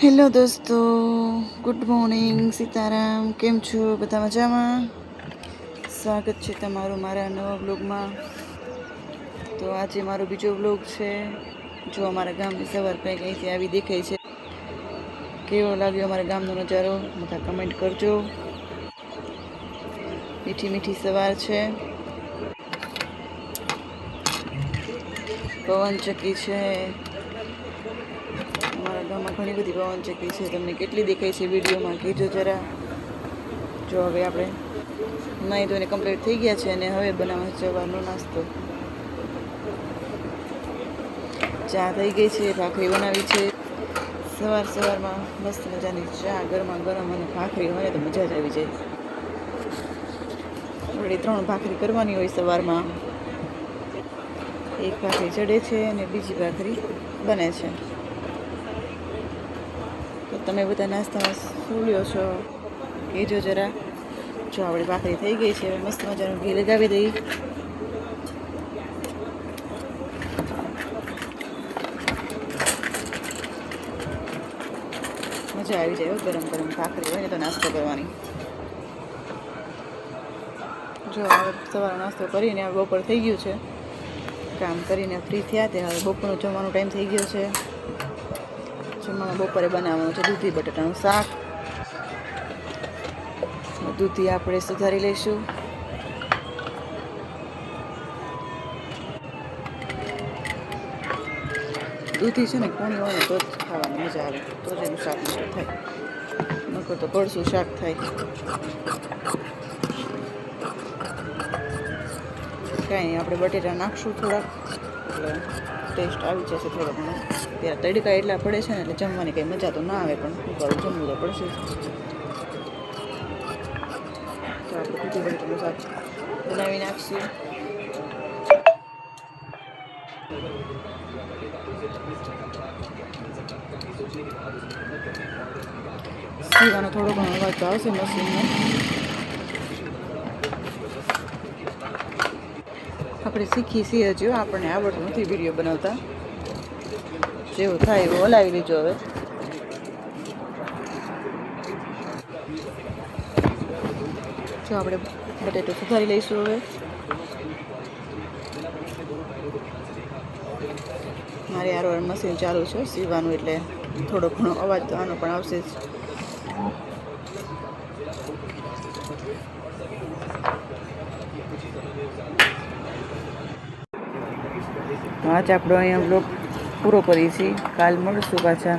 Hello દોસ્તો, good morning, Sitaram. કેમ છો? બધા મજામાં? સ્વાગત છે તમારું મારા નવા બ્લોગમાં. તો આજે મારો બીજો બ્લોગ છે. જો અમારા ગામની સવાર કંઈક અહીંથી આવી દેખાય છે. કેવો લાગ્યો અમારા ગામનો નજારો બધા કમેન્ટ કરજો. મીઠી મીઠી સવાર છે. પવન ચક્કી છે. અમારા ગામમાં ઘણી બધી પવન ચક્કી છે. તમને કેટલી દેખાય છે વિડીયોમાં કહેજો જરા. જો હવે આપણે નાહી ધોઈને કમ્પ્લીટ થઈ ગયા છે અને હવે બનાવવાનો સવારનો નાસ્તો. ચા થઈ ગઈ છે, ભાખરી બનાવી છે. સવારમાં મસ્ત મજાની ચા ગરમા ગરમ અને ભાખરી હોય તો મજા જ આવી જાય. વળી 3 ભાખરી કરવાની હોય સવારમાં. એક ભાખરી ચડે છે અને બીજી ભાખરી બને છે. તો તમે બધા નાસ્તામાં શું લ્યો છો કહેજો જરા. જો આપણી ભાખરી થઈ ગઈ છે. મસ્ત મજાનું ઘી લગાવી દઈ. મજા આવી જાય ગરમ ગરમ ભાખરી હોય ને તો નાસ્તો કરવાની. જો હવે સવારનો નાસ્તો કરીને હવે બપોર થઈ ગયું છે. કામ કરીને ફ્રી થયા તે હવે બપોરનો જમવાનો ટાઈમ થઈ ગયો છે. જમવામાં બપોરે બનાવવાનું છે દૂધી બટાટાનું શાક. દૂધી આપણે સુધારી લઈશું. દૂધી છે ને કોણી હોય ને તો જ ખાવાની મજા આવે, તો જ એનું શાક મસ્ત થાય. નકર તો કડશું શાક થાય. કાંઈ આપણે બટેટા નાખશું થોડાક એટલે ટેસ્ટ આવી જશે થોડો ઘણો. ત્યારે તડકા એટલા પડે છે ને એટલે જમવાની કંઈ મજા તો ના આવે, પણ શું કરું, જમવું તો પડશે. તો આપણે દૂધી બટેટાનું શાક બનાવી નાખશું. સીવાનો થોડો ઘણો અવાજ તો આવશે મશીનનો. આપણે શીખી છીએ હજુ, આપણને આવડતું નથી વિડીયો બનાવતા. જેવું થાય એવું હલાવી લેજો. હવે જો આપણે બટેટો સુધારી લઈશું. હવે મારી આરવાર મશીન ચાલુ છે સીવાનું, એટલે થોડો ઘણો અવાજ તો આનો પણ આવશે જ. આજ આપણો અહીંયા બ્લોગ પૂરો કરીએ છીએ. કાલ મળશું પાછા.